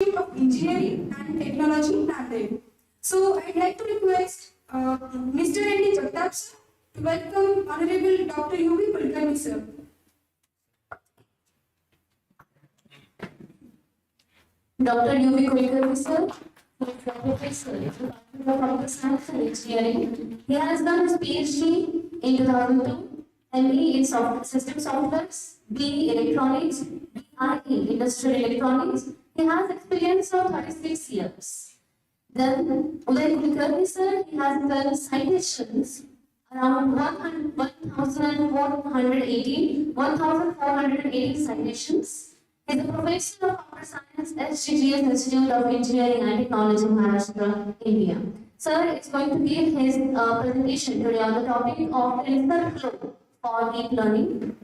of Engineering and Technology, Nanded. So I'd like to request Mr. N.D. Jagtap sir to welcome Honorable Dr. U.V. Kulkarni sir. Dr. U.V. Kulkarni sir, Professor of Computer Science and Engineering. He has done his PhD in 2002, ME in System Softwares, BE Electronics, BIE Industrial Electronics. He has experience of 36 years. Then Uday Kulkarni sir, he has done citations around 1,480 citations. He is a professor of computer science at SGGS Institute of Engineering and Technology, Maharashtra, India. Sir is going to give his presentation today on the topic of TensorFlow for deep learning.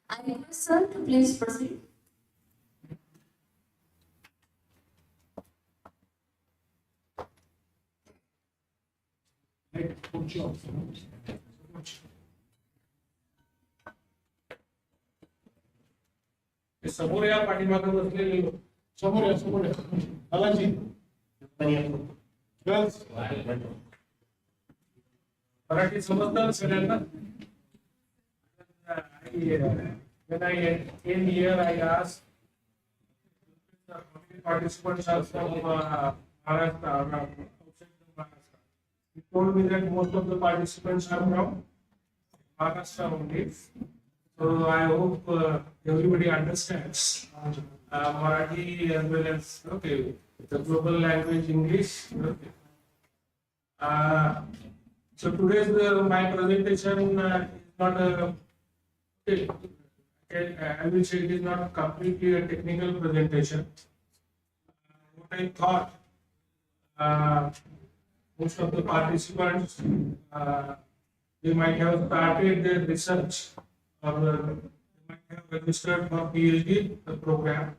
I request sir to please proceed. Good job. समोर या पाठीमागे बसलेले लोक समोर या दादाजी girls Marathi समजतात सगळ्यांना when I came here I asked how many participants are from Maharashtra outside Maharashtra. He told me that most of the participants are from Maharashtra only. So I hope everybody understands Marathi as well as the global language English. Okay. So today's my presentation is not I will say it is not completely a technical presentation. What I thought most of the participants they might have started their research or they might have registered for PhD program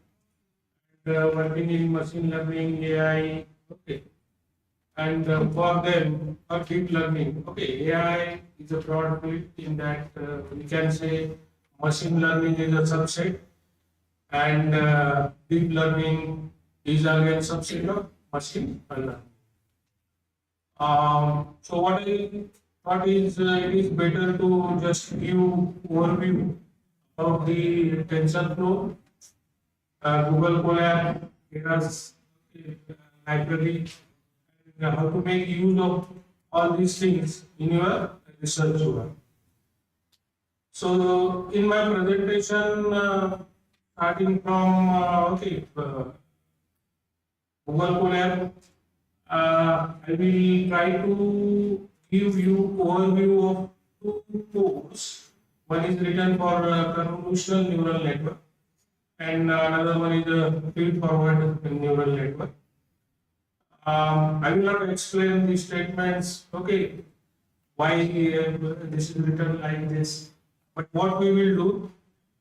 and working in machine learning, AI, okay. And for them, for deep learning, okay, AI is a broad field in that we can say machine learning is a subset and deep learning is again subset of machine learning. So what I thought is it is better to just give overview of the TensorFlow, Google Colab, Keras library, and how to make use of all these things in your research work. So in my presentation, starting from Google Colab, I will try to give you overview of two codes. One is written for convolutional neural network and another one is a feed forward neural network. I will not explain the statements, okay, why this is written like this, but what we will do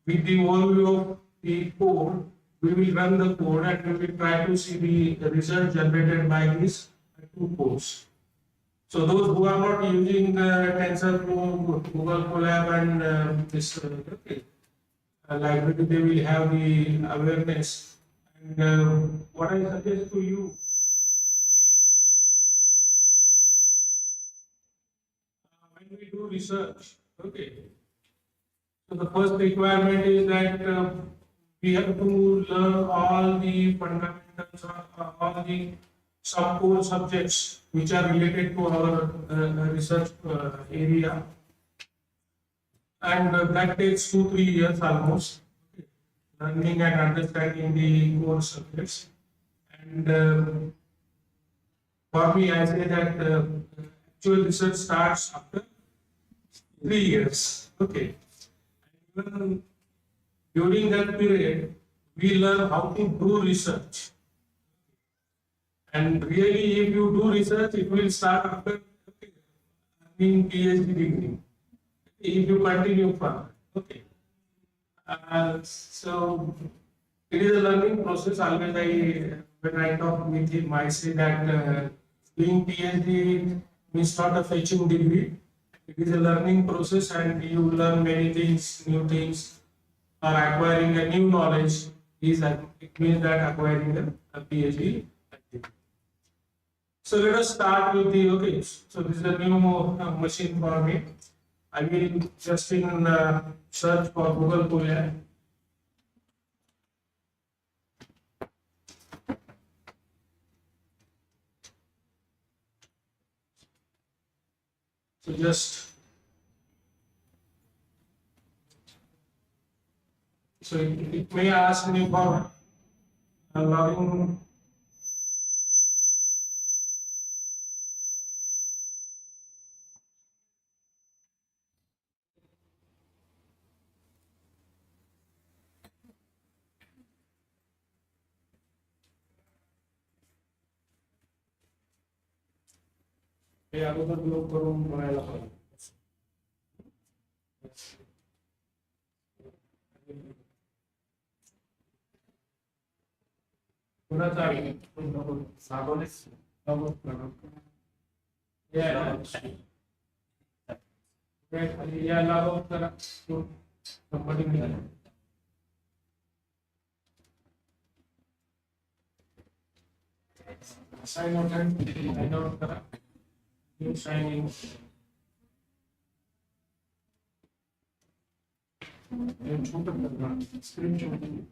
with the overview of the code, we will run the code and we will try to see the result generated by these two codes. So those who are not using TensorFlow, Google Colab and this library, they will have the awareness. And what I suggest to you is when we do research, okay. So the first requirement is that we have to learn all the fundamentals, all the sub-core subjects which are related to our research area, and that takes 2-3 years almost, learning and understanding the core subjects. And for me, I say that actual research starts after 3 years. Okay. And even during that period, we learn how to do research. And really, if you do research, it will start after earning PhD degree. If you continue further, okay. So it is a learning process. Always when I talk with him, I say that doing PhD means not a fetching degree. It is a learning process, and you learn many things, new things, or acquiring a new knowledge it means that acquiring a PhD. So let us start with the, okay, so this is a new machine for me. I will just in search for Google Colab. So just, so it may ask me for logging. हे अगोदर लोक करून बनायला पाहिजे. कुणाचा आहे? सागोलीस या लागू करा कंपनी मिळाली. साइन आउट करा. You sign in. And shoot the screenshot.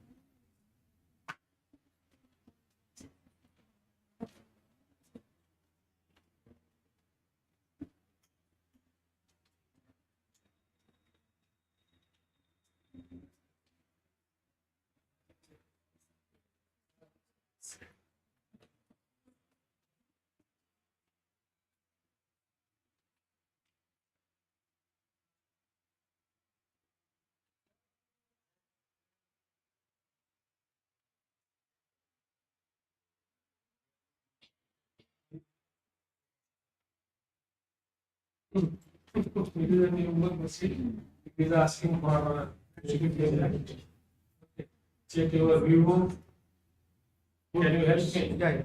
It is a new machine. It is asking for check your view. Can you help me? Yeah.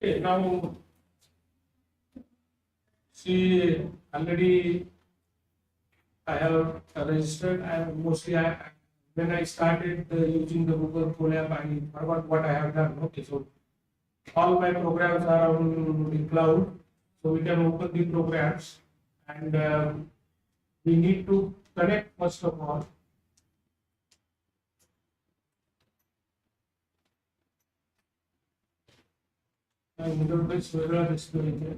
Okay, now see already I have registered and mostly when I started using the Google Colab, I forgot what I have done. Okay, so all my programs are on the cloud, so we can open the programs and we need to connect first of all. And this वेगळा दिसतो इथे.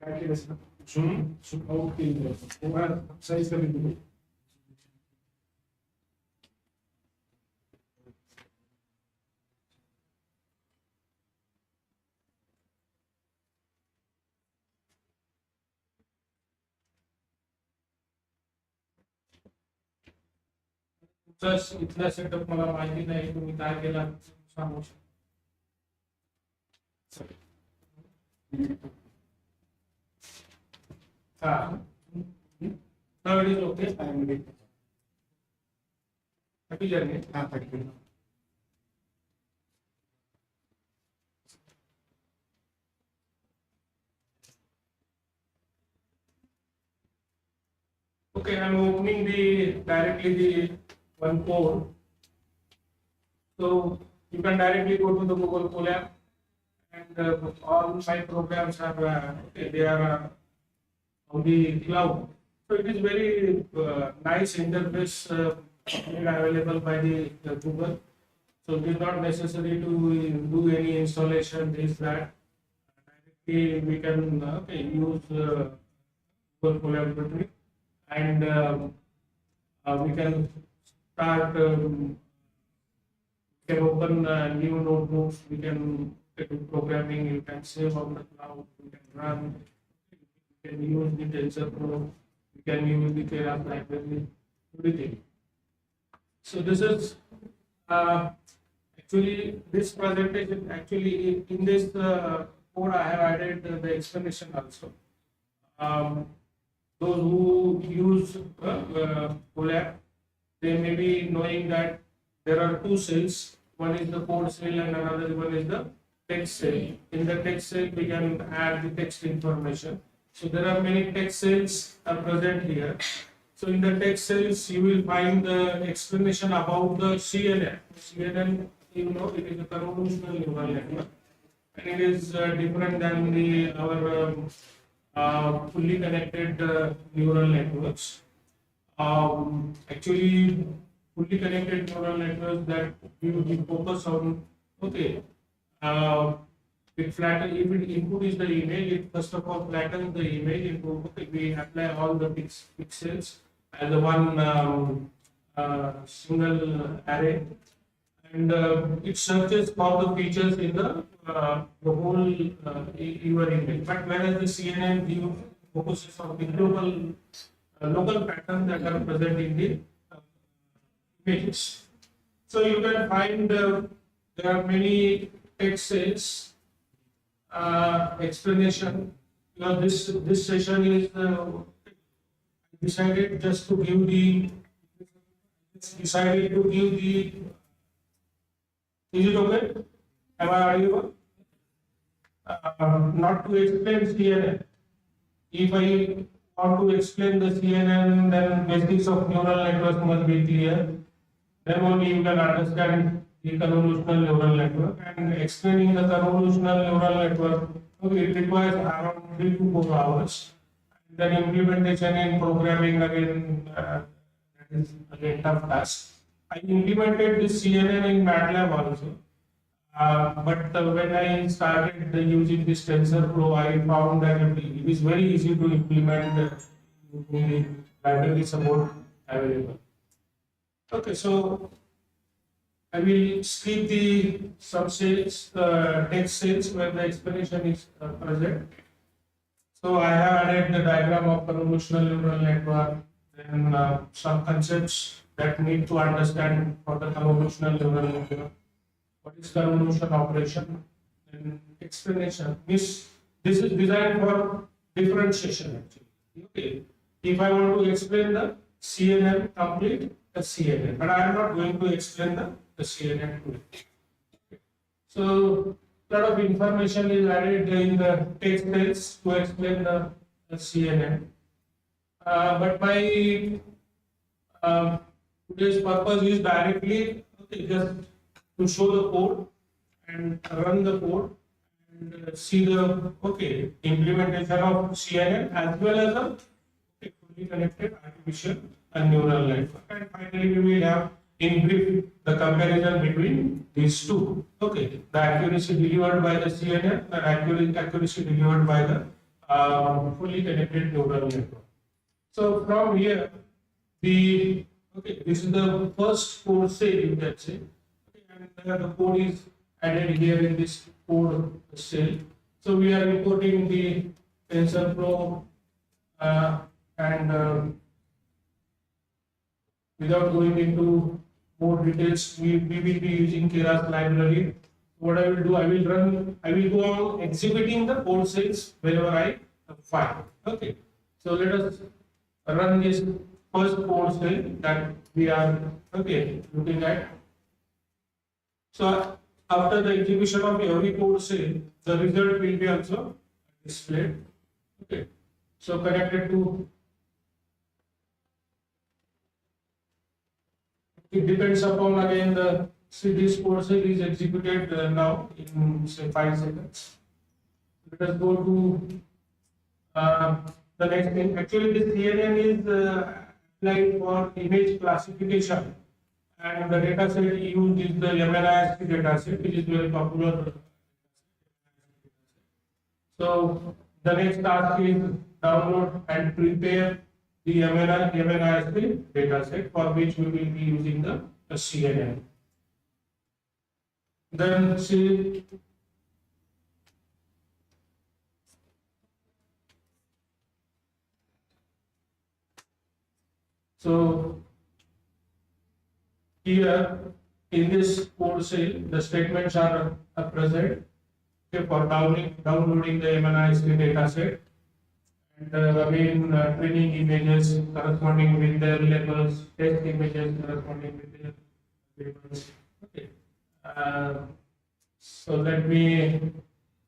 काय केलं असं? Zoom out केलं. तेव्हा size कमी केली. इथला सेटअप मला माहिती नाही, तुम्ही काय केला सांगू शकता. Third is okay. Happy journey. Thank you. Okay, I'm opening directly the one code. So you can directly go to the Google Colab, and all my programs are they are on the cloud. So it is very nice interface available by the Google. So it is not necessary to do any installation, this, that. Directly we can use Google Collaboratory, and we can start, we can open new notebooks, we can do programming, you can save on the cloud, you can run, you can use the TensorFlow, you can use the Keras library, everything. So this is actually this presentation. Actually, in this code, I have added the explanation also. Those who use Colab, they may be knowing that there are two cells. One is the code cell and another one is the text cell. In the text cell, we can add the text information. So there are many text cells are present here. So in the text cells, you will find the explanation about the CNN. CNN, you know, it is a convolutional neural network, and it is different than our fully connected neural networks. Actually, fully connected neural networks that we focus on. Okay, it flattens. If it input is the image, it first of all flattens the image into. Okay, we apply all the pixels as a one single array, and it searches for the features in the whole your image. But whereas the CNN view focuses on the global local patterns that are present in the images. So you can find there are many text cells explanation. You know, this session is decided just to give the. Decided to give the. Is it okay? Am I audible? Not to explain CNN. If I want to explain the CNN, then basics of neural networks must be clear. Then only you can understand the convolutional neural network. And explaining the convolutional neural network, okay, it requires around 3 to 4 hours. And then implementation in programming again, that is again tough task. I implemented this CNN in MATLAB also. But when I started using this TensorFlow, I found that it is very easy to implement the library support available. Okay, so I will skip the subcells, text cells where the explanation is present. So I have added the diagram of convolutional neural network, then some concepts that need to understand for the convolutional neural network. What is convolution operation? And explanation. This is designed for differentiation actually. Okay. If I want to explain the CNN, complete the CNN, but I am not going to explain the CNN today. Okay. So a lot of information is added in the text cells to explain the CNN. But my today's purpose is directly just to show the code and run the code and see the implementation of CNN as well as a fully connected artificial neural network. And finally, we will have in brief the comparison between these two. Okay, the accuracy delivered by the CNN and accuracy delivered by the fully connected neural network. So from here, this is the first code cell, you can say. And the code is added here in this code cell. So we are importing the TensorFlow and without going into more details, we will be using Keras library. What I will do, I will go on executing the code cells wherever I find. Okay. So let us run this first code cell that we are looking at. So after the execution of every code cell, the result will be also displayed. Okay. So connected to, it depends upon again the see this code cell is executed now in say 5 seconds. Let us go to the next thing. Actually, this CNN is applied for image classification, and the data set used is the MNIST data set, which is very popular. So the next task is download and prepare the MNIST data set, for which we will be using the CNN. Then see so here in this code cell, the statements are present, okay, for downloading the MNIST data set, and again training images corresponding with their labels, test images corresponding with their labels. Okay. So let me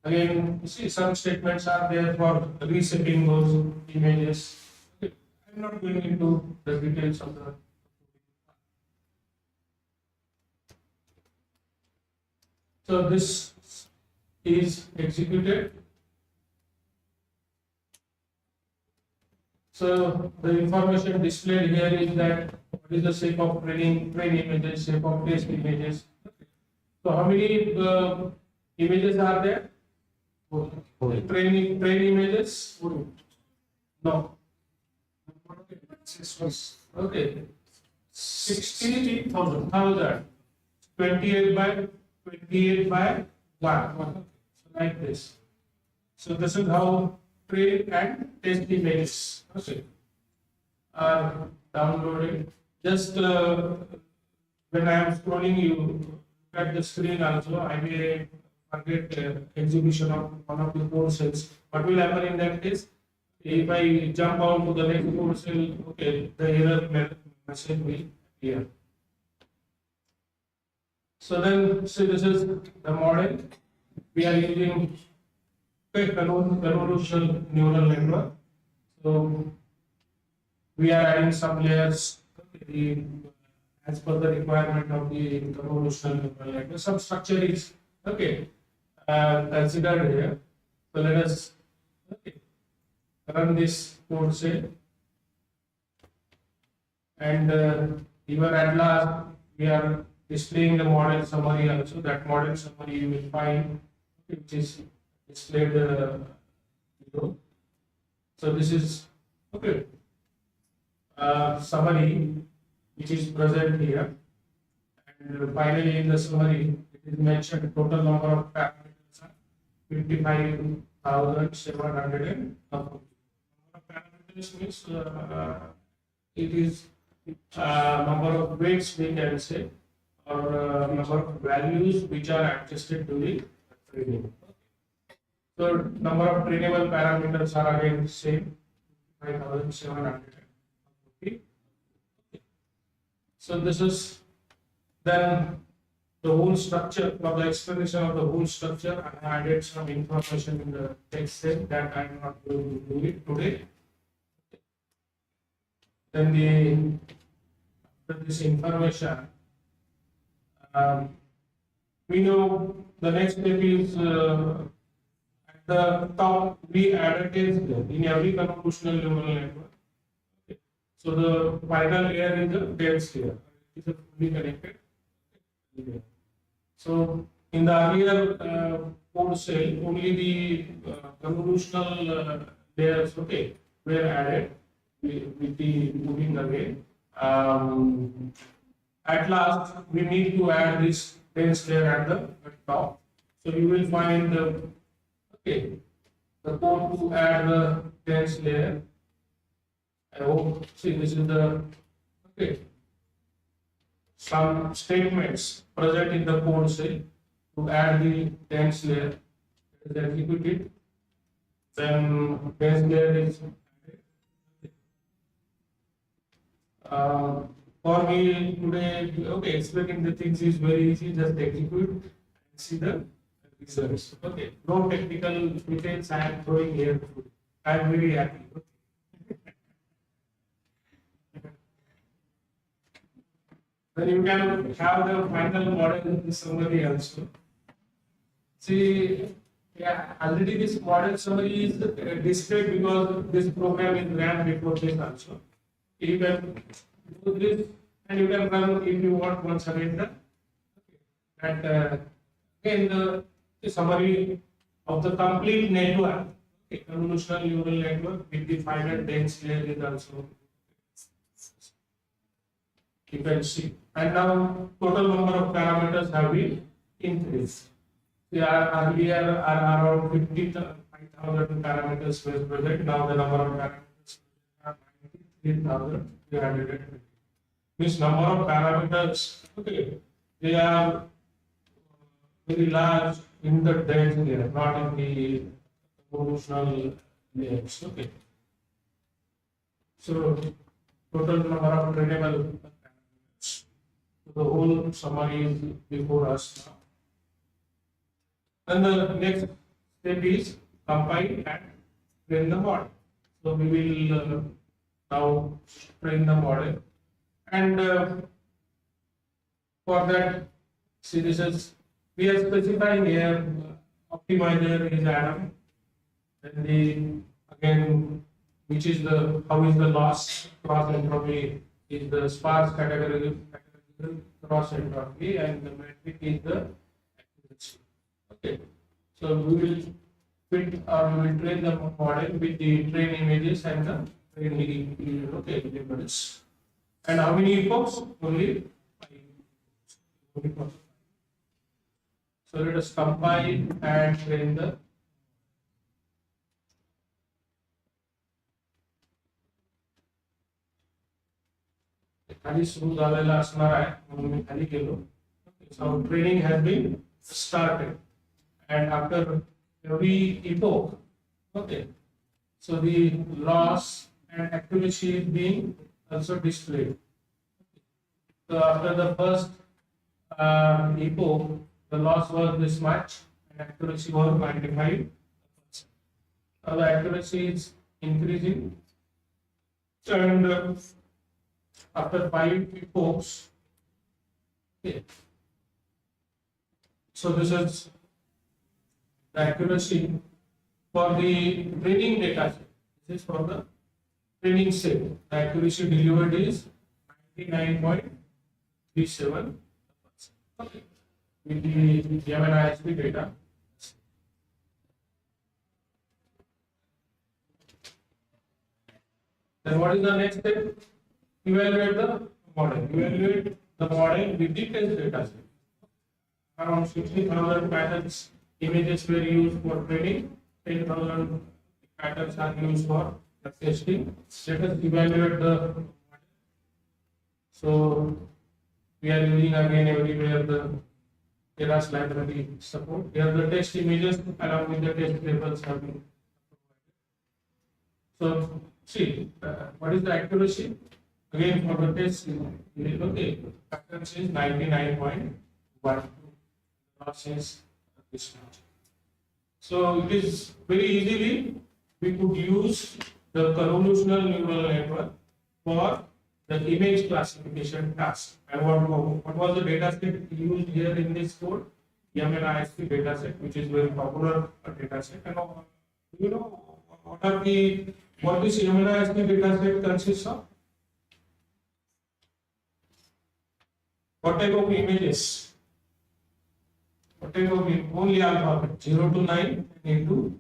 again see, some statements are there for resetting those images. Okay. I'm not going into the details of the. So this is executed. So the information displayed here is that what is the shape of train images, shape of test images. So how many images are there? Train images? No. Okay. 60,000. 28 by 1. So like this. So this is how train and test images, okay, are downloaded. Just when I am scrolling, you look at the screen also, I may forget execution of one of the code cells. What will happen in that case? If I jump out to the next code cell, okay, the error message will appear. So then, see, this is the model. We are using convolutional neural network. So we are adding some layers, okay, as per the requirement of the convolutional neural network. Some structure is okay considered here. So let us run this code cell, and even at last we are displaying the model summary also. That model summary you will find, which is displayed below. So this is okay summary which is present here, and finally in the summary it is mentioned total number of parameters are 55,700. Number of parameters means it is number of weights we can say, or number of values which are adjusted during training. So number of trainable parameters are again same, 5,700. Okay. So this is then the whole structure. For the explanation of the whole structure, I added some information in the text set that I am not going to do it today. Then after this information, we know the next step is at the top we add a test in every convolutional neural network. Okay. So the final layer is a test layer. It is a fully connected layer. So in the earlier code cell, only the convolutional layers, okay, were added with the moving away. At last, we need to add this dense layer at the top. So you will find the code to add the dense layer. I hope, see, this is the some statements present in the code cell to add the dense layer. It is executed. Then dense layer is for me today, okay, explaining the things is very easy. Just execute and see the results. Okay, no technical details I am throwing here. I am very happy. Then you can have the final model summary also. See, yeah, already this model summary is displayed because this program is ran before this also. You can do this and you can run if you want once again the and again the summary of the complete network, okay, convolutional neural network with the finite dense layer is also you can see. And now total number of parameters have been increased. They are earlier are around 55,000 parameters were present. Now the number of parameters are 93,350. This number of parameters, okay, they are very large in the dense layer, not in the convolutional layers. Okay. So total number of trainable parameters. So the whole summary is before us now. And the next step is compile and train the model. So we will now train the model, and for that, see this is we are specifying here optimizer is Adam, then the again which is the how is the loss cross entropy is the sparse categorical cross entropy, and the metric is the accuracy. Okay, so we will fit or we will train the model with the train images and the train labels. And how many epochs? Only 5 epochs. So let us compile and train the खाली सुरू झालेला असणार आहे म्हणून मी खाली गेलो. So training has been started, and after every epoch, okay, so the loss and accuracy is being also displayed. So after the first epoch, the loss was this much and accuracy was 95%. Now the accuracy is increasing, and after 5 epochs, okay, so this is the accuracy for the training data set. This is for the training set. The accuracy delivered is 99.37%. Okay. With the JAIN ISP data. Then what is the next step? Evaluate the model. Evaluate the model with the test data set. Around 60,000 patterns images were used for training. 10,000 patterns are used for testing. Let us evaluate the model. So we are using again everywhere the Keras library support. Here the test images along with the test labels have been provided. So see what is the accuracy? Again for the test, okay, accuracy is 99.12. Loss is this much. So it is very easily we could use the convolutional neural network for the image classification task. And what was the data set used here in this code? JAIN ISP data set, which is very popular data set. And you know what this JAIN ISP data set consists of? What type of images? What type of only alphabet 0 to 9 into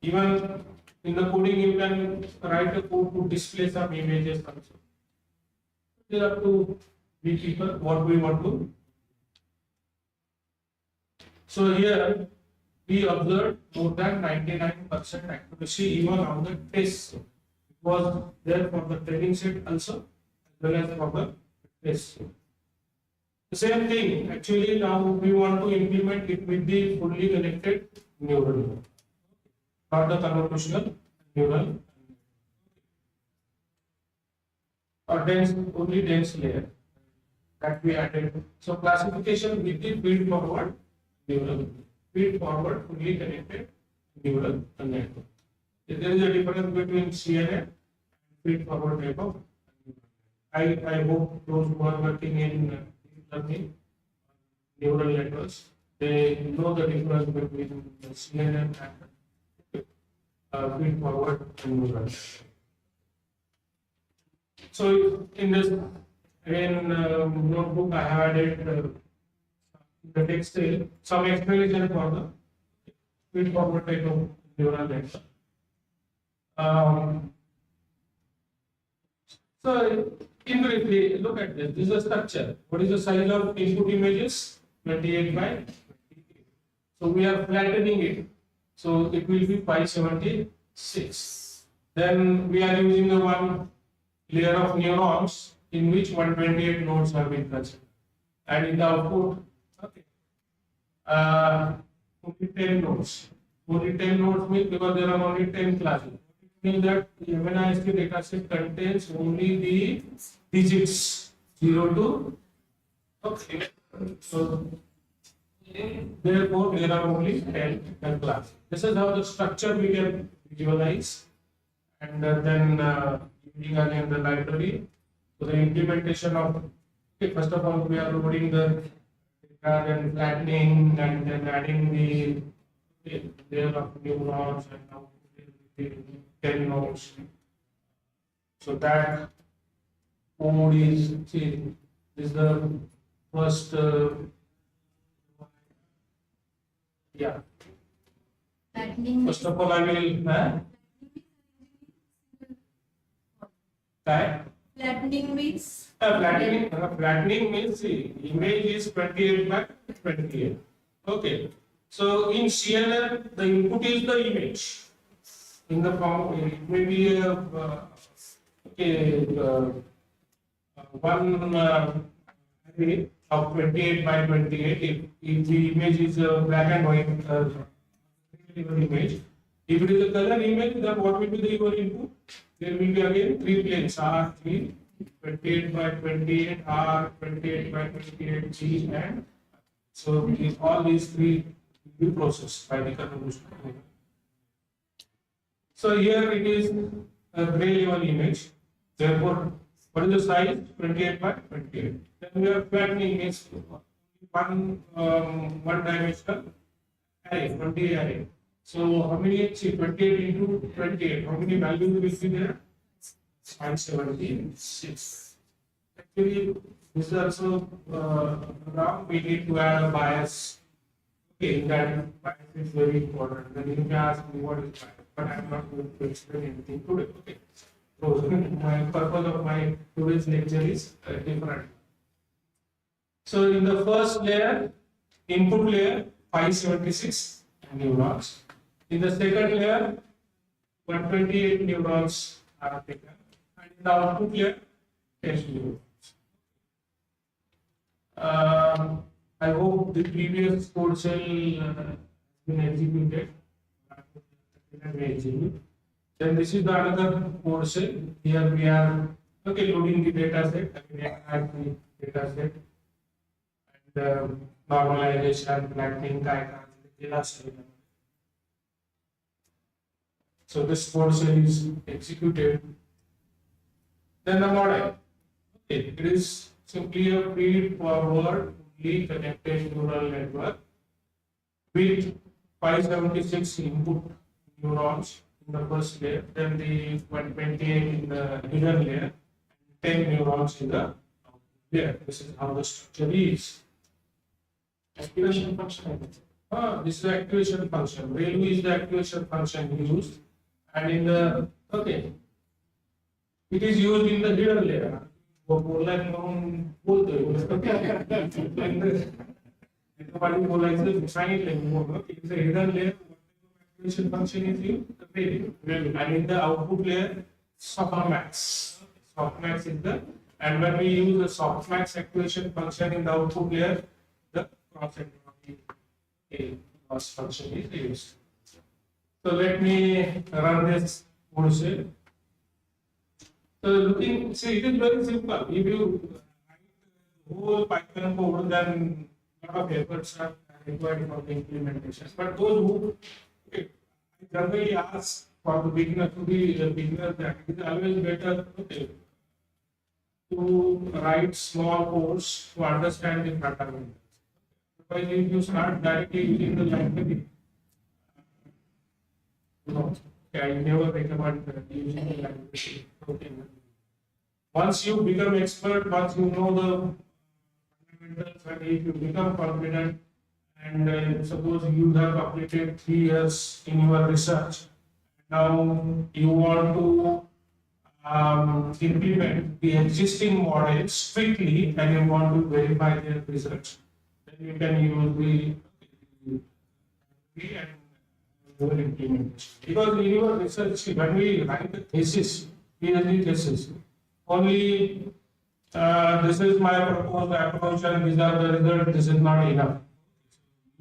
even in the coding you can write a code to display some images also. It is up to we people what we want to. So here we observed more than 99% accuracy even on the test. It was there for the training set also as well as for the test. The same thing actually now we want to implement it with the fully connected neural network. Not the convolutional neural or dense, only dense layer that we added. So classification with the feed forward neural, feed forward fully connected neural network. There is a difference between CNN straightforward type of. I hope those who are working in deep learning, neural networks, they know the difference between the CNN and feed-forward neural. So in this again notebook, I have added the text some explanation for the feed-forward type of neural network. So in briefly, look at this. This is a structure. What is the size of input images? 28 by 28. So we are flattening it. So it will be 576. Then we are using the one layer of neurons in which 128 nodes have been considered. And in the output, okay, only 10 nodes. Only 10 nodes means because there are only 10 classes. It means that the MNIST dataset contains only the digits 0 to, okay. So therefore there are only 10 classes. This is how the structure we can visualize. And then using again the library. So the implementation of, okay, first of all we are loading the data, then flattening, and then adding the layer of neurons, and now the 10 nodes. So that code is, see, this is the first, yeah. First of all, I will Flattening means? Flattening means the image is 28 by 28. Okay. So in CNN, the input is the image. In the form, it may be one array of 28 by 28. If the image is black and white image, if it is a color image, then what will be the your input? There will be again 3 planes R3, 28 by 28, R, 28 by 28, G, and so all these 3 will be processed by the convolution. So here it is a gray level image. Therefore, what is the size? 28 by 28. Then we are flattening is one dimensional array, 20 array. So how many? See, 28 into 28. How many values will be there? 576. Actually, this is also wrong. We need to add a bias. Okay, that bias is very important. Then you can ask me what is bias, but I'm not going to explain anything today. Okay. So my purpose of my today's lecture is different. So in the first layer, input layer, 576 neurons. In the second layer, 128 neurons are taken, and in the output layer, 10 neurons. I hope the previous code cell has been executed. Then this is the another code cell. Here we are loading the data set. Again, add the data set and normalization, flattening, data set. So this code cell is executed. Then the model. Okay, it is simply a feed-forward fully connected neural network with 576 input neurons in the first layer, then the 128 in the hidden layer, and 10 neurons in the output layer. This is how the structure is. Activation function. This is the activation function. ReLU is the activation function used. And in the, okay, it is used in the hidden layer. It's a hidden layer. Activation function is used, and in the output layer, softmax. Softmax is the, and when we use the softmax activation function in the output layer, the cross function is used. So let me run this code cell. So looking, see, it is very simple. If you write the whole Python code, then a lot of efforts are required for the implementation. But those who, I generally ask for the beginner to be a beginner, that it is always better to write small course to understand the fundamentals. Otherwise, if you start directly using the library, I never recommend using the library. Okay. Once you become expert, once you know the fundamentals, and if you become confident, and suppose you have completed 3 years in your research, now you want to implement the existing models quickly, and you want to verify their results, then you can use the and your implementation. Because in your research, when we write the thesis, PhD thesis, only this is my proposed approach and these are the results, this is not enough.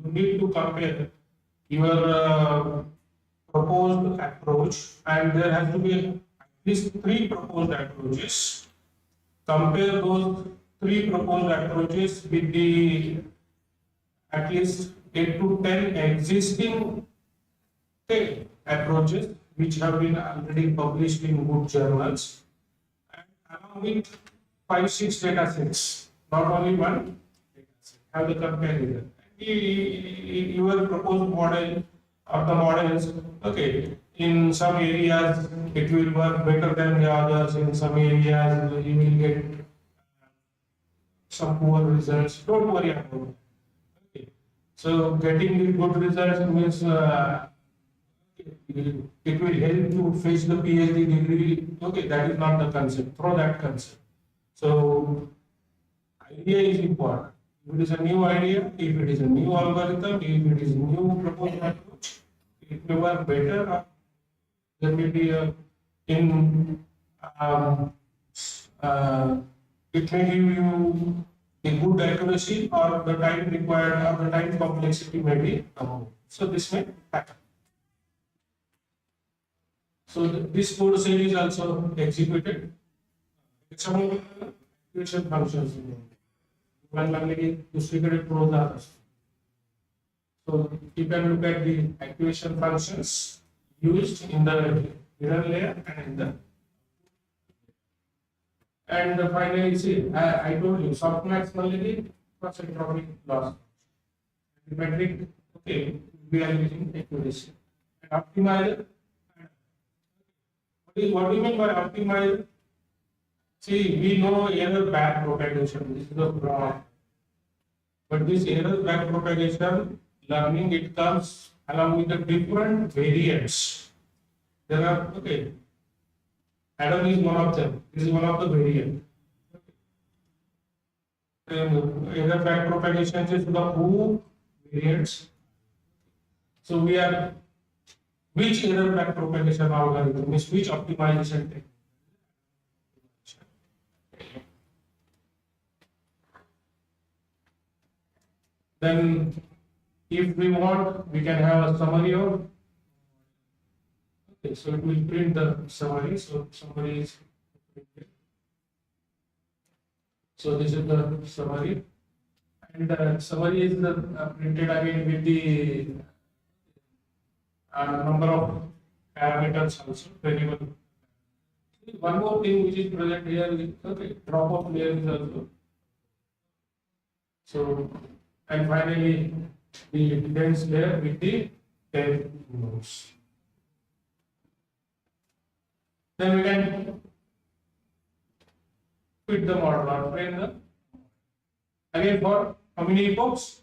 You need to compare your proposed approach, and there has to be at least 3 proposed approaches. Compare those 3 proposed approaches with the at least 8 to 10 existing approaches which have been already published in good journals, and along with 5-6 data sets, not only one data set, have the comparison. Your proposed model of the models, okay, in some areas it will work better than the others, in some areas you will get some poor results. Don't worry about it. Okay. So getting the good results means it will help to fetch the PhD degree. Okay, that is not the concept. Throw that concept. So idea is important. If it is a new idea, if it is a new algorithm, if it is a new proposed approach, it may work better. Or there may be it may give you a good accuracy, or the time required or the time complexity may be low. So this may happen. So this code cell is also executed. Some activation functions. One दुसरीकडे close जात असतो. So you can look at the activation functions used in the hidden layer and in the. And finally, see, I told you, softmax nullity for centropic loss. The metric, okay, we are using accuracy. And optimizer. What do you mean by optimizer? See, we know error back propagation. This is the broad. But this error back propagation learning, it comes along with the different variants. There are, okay, Adam is one of them. This is one of the variants. Error back propagation is the who variants. So we are, which error back propagation algorithm is which optimization technique? Then, if we want, we can have a summary of. Okay, so it will print the summary. So summary is printed. So this is the summary, and the summary is printed again with the number of parameters also variable. One more thing which is present here is okay, drop off layer is also. So. And finally, the dense layer with the 10 nodes. Then we can fit the model or train the. Again, for how many epochs?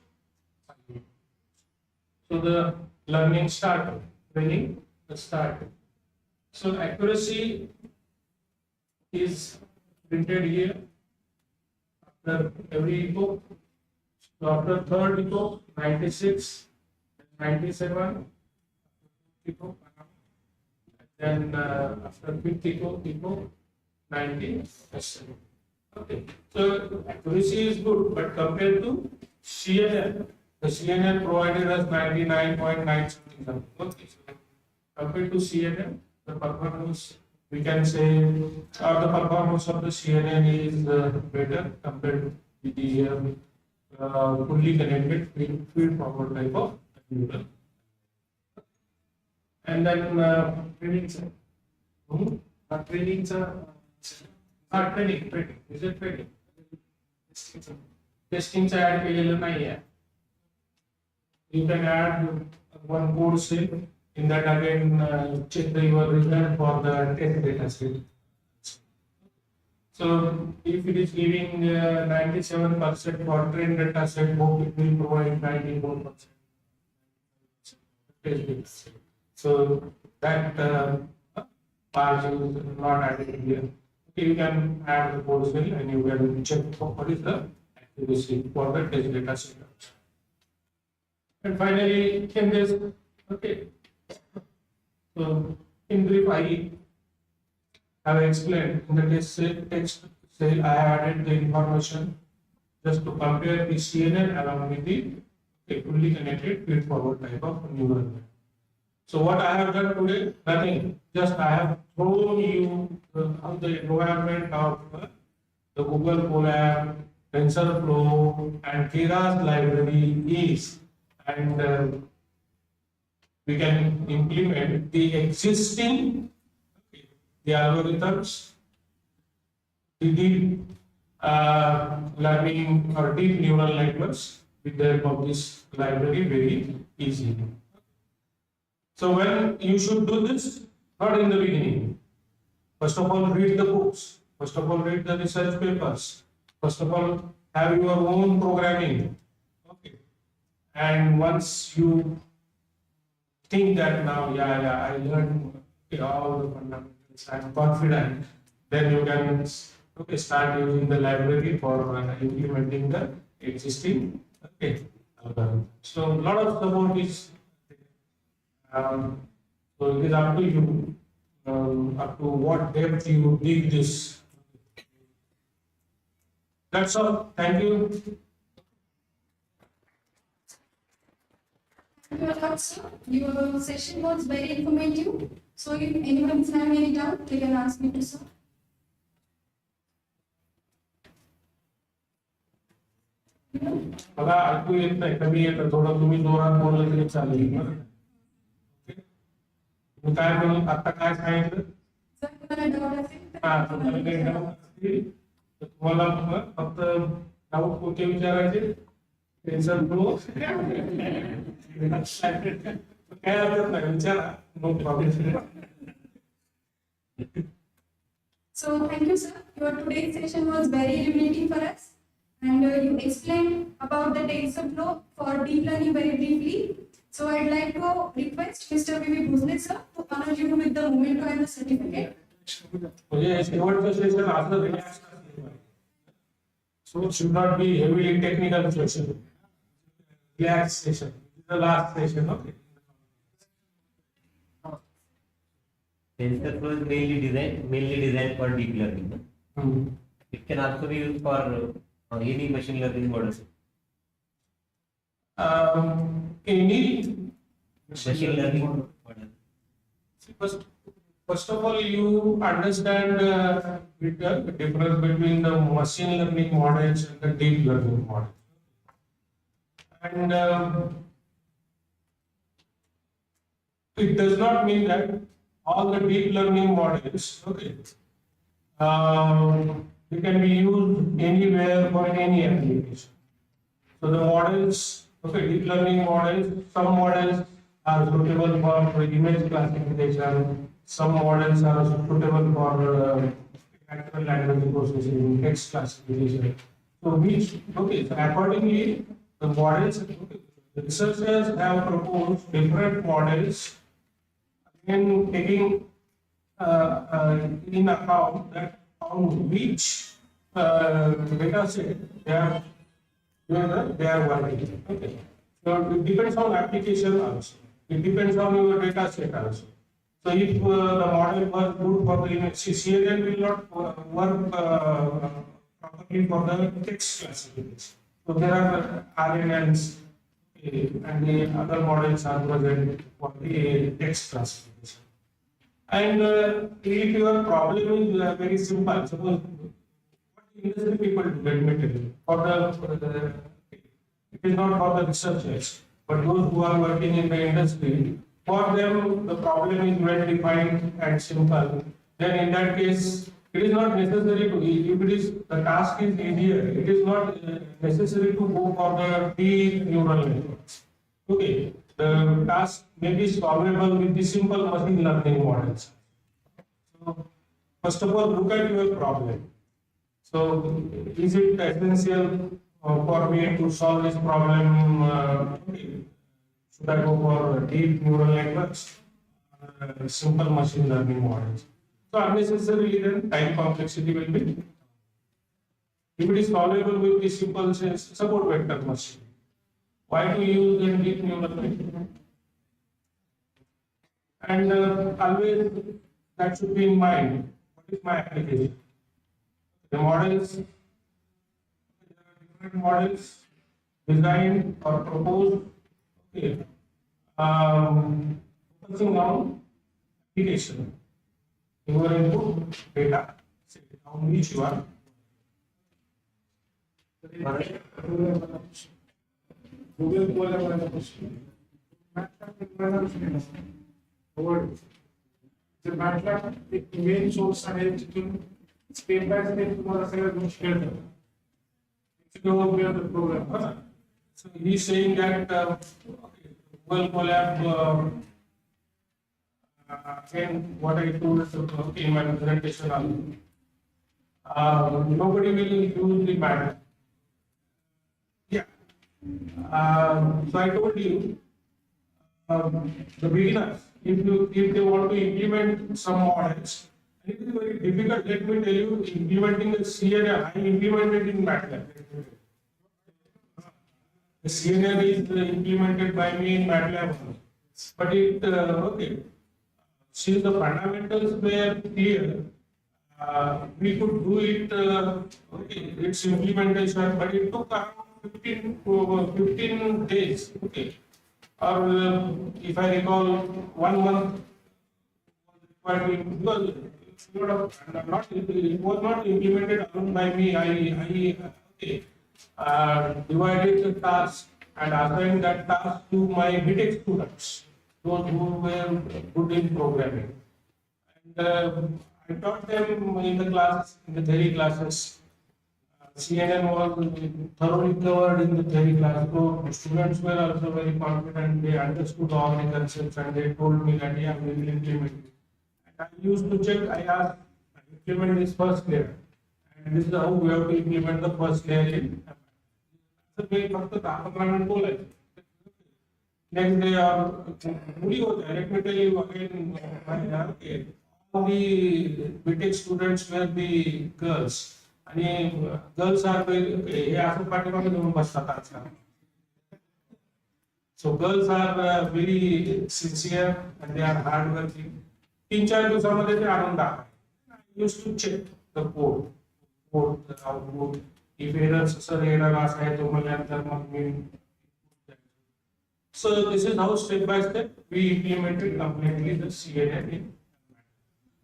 So the learning started, training started. So accuracy is printed here after every epoch. So after third epoch, 96, 97, epoch, then after fifth epoch, 97. Okay. So accuracy is good, but compared to CNN, the CNN provided us 99.9 something. Okay. So compared to CNN, the performance, we can say, the performance of the CNN is better compared to the fully connected feed forward type of computer. And then Training, sir. hmm? Training, sir. Training. Is it training? Testing, sir. Testing चा add केलेलं नाही आहे. You can add one course in that again check your result for the test data set. So if it is giving 97% for train data set, hope it will provide 94% test data set. So that part is not added here. Okay, you can add the course and you can check for what is the accuracy for the test data set. And finally, in this, okay. So in brief, I have explained in the text cell, I have added the information just to compare the CNN along with the fully connected feed-forward type of neural net. So what I have done today, nothing. Just I have shown you how the environment of the Google Colab, TensorFlow, and Keras library is, and we can implement the existing the algorithms, the deep learning or deep neural networks with the help of this library very easily. So when you should do this, not in the beginning. First of all, read the books. First of all, read the research papers. First of all, have your own programming. Okay. And once you think that now, I learned all the fundamentals, I am confident, then you can start using the library for implementing the existing algorithm. So a lot of support is so it is up to you, up to what depth you dig this. That's all. Thank you. Thank you a lot, sir. Your session was very informative. So if anyone is having any doubt, they can ask me to, sir. मला ऐकू येत नाही, कमी येतं, थोडं तुम्ही जोरात बोललं तरी चालेल. तुम्ही काय बोल आता काय सांगितलं? Sir, तुम्हाला doubt असेल तर हा, तुम्हाला काही doubt असतील तर तुम्हाला फक्त डाऊट कोणते विचारायचे? TensorFlow काय हरकत नाही, विचारा, no problem. So thank you, sir. Your today's session was very illuminating for us, and you explained about the TensorFlow for deep learning very briefly. So I'd like to request Mr. Bhosle sir to honor you with the memento and the certificate. म्हणजे शेवटचं session असं relax असलं पाहिजे. So it should not be heavily technical session. Relaxed session. This is the last session, okay? TensorFlow is mainly designed for deep learning. It can also be used for any machine learning model. Any Machine learning model. First of all, you understand the difference between the machine learning models and the deep learning models. And it does not mean that all the deep learning models, they can be used anywhere for any application. So the models, deep learning models, some models are suitable for image classification, some models are suitable for natural language processing, text classification. So which, so accordingly, the models, the researchers have proposed different models, again taking in account that on which data set they are working. Okay. So it depends on application also. It depends on your data set also. So if the model was good for the image, CNN will not work properly for the text classification. So there are RNNs and the other models are present for the text classification. And if your problem is very simple, suppose what industry people do admittedly for the it is not for the researchers, but those who are working in the industry, for them the problem is well defined and simple, then in that case it is not necessary to, if it is the task is easier, it is not necessary to go for the deep neural networks. Okay, the task may be solvable with the simple machine learning models. So first of all, look at your problem. So is it essential for me to solve this problem? Should I go for deep neural networks, simple machine learning models? So unnecessarily then time complexity will be. If it is solvable with the simple support vector machine, why to use the deep neural network? And always that should be in mind. What is my application? The models, there are different models designed or proposed. Okay. Focusing on application. Your input data, on which you are. Google बोला वाला कुछ जर MATLAB एक main source आहे जिथून step by step तुम्हाला सगळ्या गोष्टी कळतात. It's program. So he is saying that Google Colab, again, what I told in my presentation, nobody will use the matter. Yeah. So I told you, the beginners, if they want to implement some models, it is very difficult. Let me tell you, implementing the CNN, I implemented in MATLAB. The CNN is implemented by me in MATLAB, but it okay. Since the fundamentals were clear, we could do it. Okay, its implementation, but it took around 15 days. Okay, or if I recall, 1 month was required because it was not implemented alone by me. I okay. Divided the task and assigned that task to my BTech students, those who were good in programming. And I taught them in the class, in the theory classes. CNN was thoroughly covered in the theory class, so students were also very confident. They understood all the concepts and they told me that yeah, we will implement it. And I used to check. I asked, implement this first layer, and this is how we have to implement the first layer in. So we फक्त 10-15 minute बोलायचं. Next day मुली होत्या. Let me tell you again, all the BTech students were the girls. आणि girls are very हे असं पाठीमागे घेऊन बसतात आजकाल. So girls are very sincere and they are hard working. 3-4 दिवसामध्ये ते आणून टाकायचे. I used to check the code, the output. If errors, sir, error आहे तो मला नंतर मग मी. So this is how step by step we implemented completely the CNN in.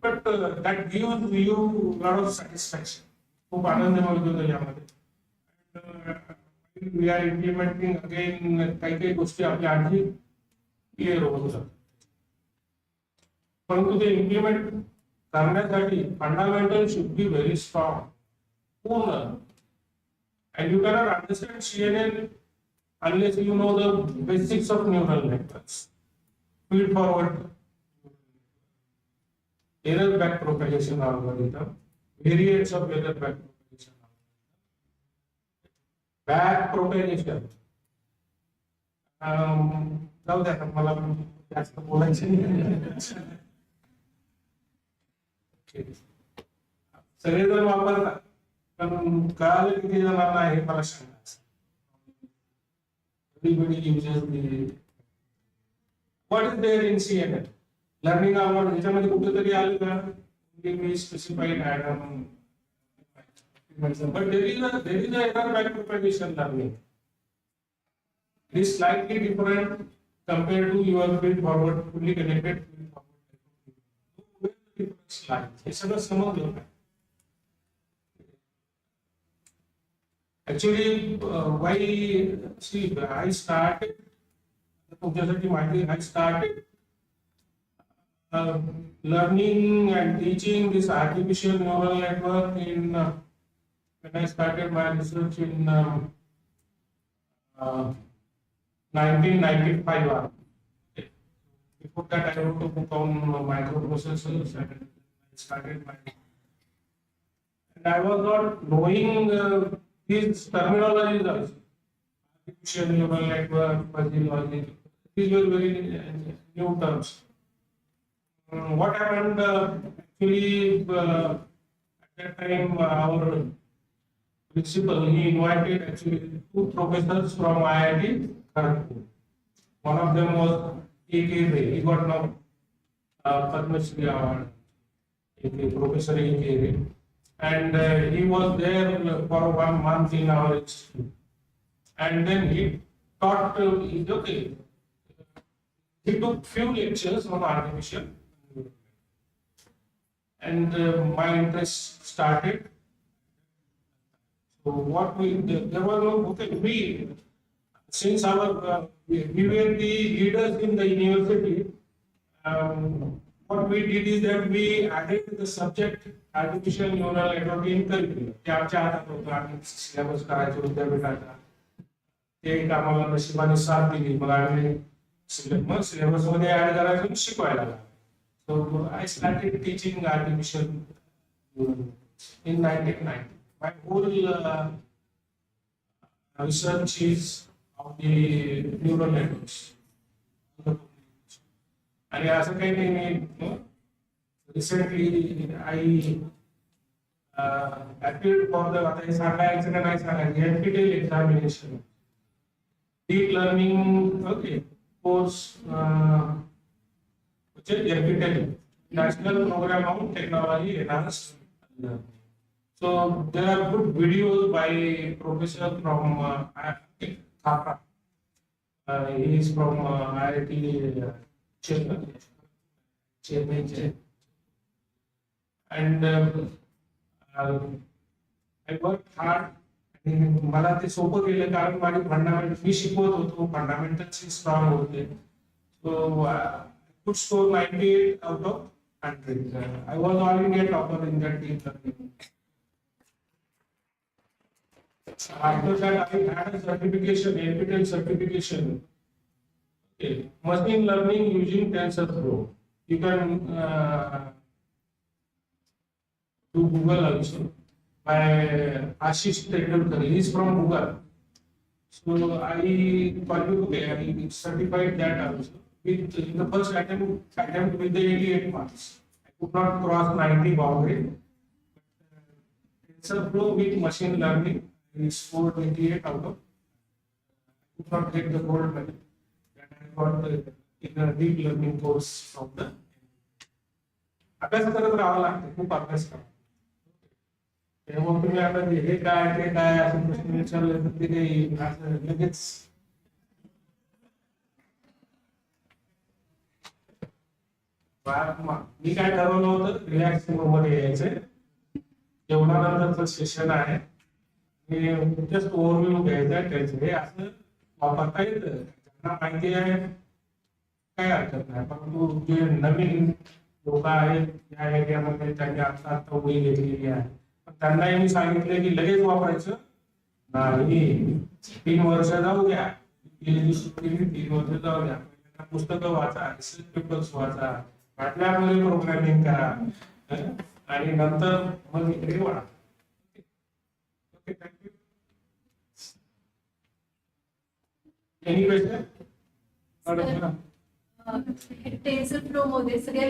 But that gives you a lot of satisfaction. खूप आनंद मिळतो यामध्ये. We are implementing again काही गोष्टी आपल्या आधी क्लिअर होत जातात. परंतु ते इम्प्लिमेंट करण्यासाठी fundamental should be very strong, पूर्ण. And you cannot understand CNN unless you know the basics of neural networks. Feed forward, error back propagation algorithm, variants of error back propagation algorithm. Back propagation. जाऊ द्या मला जास्त बोलायचं नाही. सगळेजण वापरतात. पण कळालं किती जणांना आहे मला सांगायचं. Everybody uses the what is there in CNN? Learning about ह्याच्यामध्ये कुठेतरी आलं का? We specified atom. But there is a error back propagation learning. It is slightly different compared to your feed forward, fully connected feed forward. Where the difference lies? हे सगळं समजलं का? Actually, why see I started तुमच्यासाठी माहिती I started learning and teaching this artificial neural network in when I started my research in 1995. Okay. Before that, I wrote a book on microprocessors and I started my. And I was not knowing these terminologies also. Artificial neural network, fuzzy logic. These were very new terms. What happened actually at that time our principal he invited actually two professors from IIT Kharagpur. One of them was A.K. Ray. He got now Padma Shri Award. A.K. Professor A.K. Ray. And he was there for 1 month in our institute. And then he taught, okay, he took few lectures on artificial and my interest started. So what there was no, okay, we, since we were the leaders in the university, what we did is that we added the subject artificial neural network in curriculum. ते आमच्या हातात होतं, आम्ही syllabus करायचो विद्यापीठाचा. ते एक आम्हाला नशिबाने साथ दिली, मग आम्ही सिलेबस मध्ये ऍड करायचो आणि शिकवायला लागलो. So I started teaching artificial in 1990. My whole research is of the neural networks. And असं काही नाही, recently I appeared for the आता हे सांगायचं का नाही सांगायचं NPTEL examination, deep learning, okay, course which is NPTEL, National Program on Technology Enhanced Learning. So there are good videos by professor from Thapa. He is from IIT Chirman. And I worked hard. मला ते सोपं गेलं कारण माझे fundamental मी शिकवत होतो, fundamentals strong होते. So I could score 98 out of 100. I was all India topper in that deep learning. After that, I had a certification, NPTEL certification. Okay. Machine learning using TensorFlow. You can do Google also. By Ashish Tendulkar, he is from Google. So I certified that also. With in the first attempt with the 88 marks. I could not cross 90 boundary. TensorFlow with machine learning. I scored 88 out of. I could not get the gold medal. And I got in a deep learning course from the. अभ्यास करत राहावं लागतं, खूप अभ्यास करा. तेव्हा तुम्ही आता हे काय ते काय असं प्रश्न विचारले तर ते काही असं लगेच मी काय ठरवलं होतं, रिलॅक्स मोड मध्ये यायचंय. जेवणानंतरचं सेशन आहे. जस्ट ओव्हरव्ह्यू घ्यायचा त्याचं हे असं वापरता येतं. ज्यांना माहिती आहे काय हरकत नाही, परंतु जे नवीन लोक आहेत या एरियामध्ये त्यांनी आता उडी घेतलेली आहे, पण त्यांनाही मी सांगितलं की लगेच वापरायचं नाही. 3 वर्ष जाऊ द्या, 3 वर्ष जाऊ द्या. पुस्तकं वाचा, रिसर्च पेपर्स वाचा, मॅटलॅबमध्ये प्रोग्रामिंग करा आणि नंतर मग इकडे वळा. Okay, thank you. Any question? TensorFlow मध्ये सगळ्या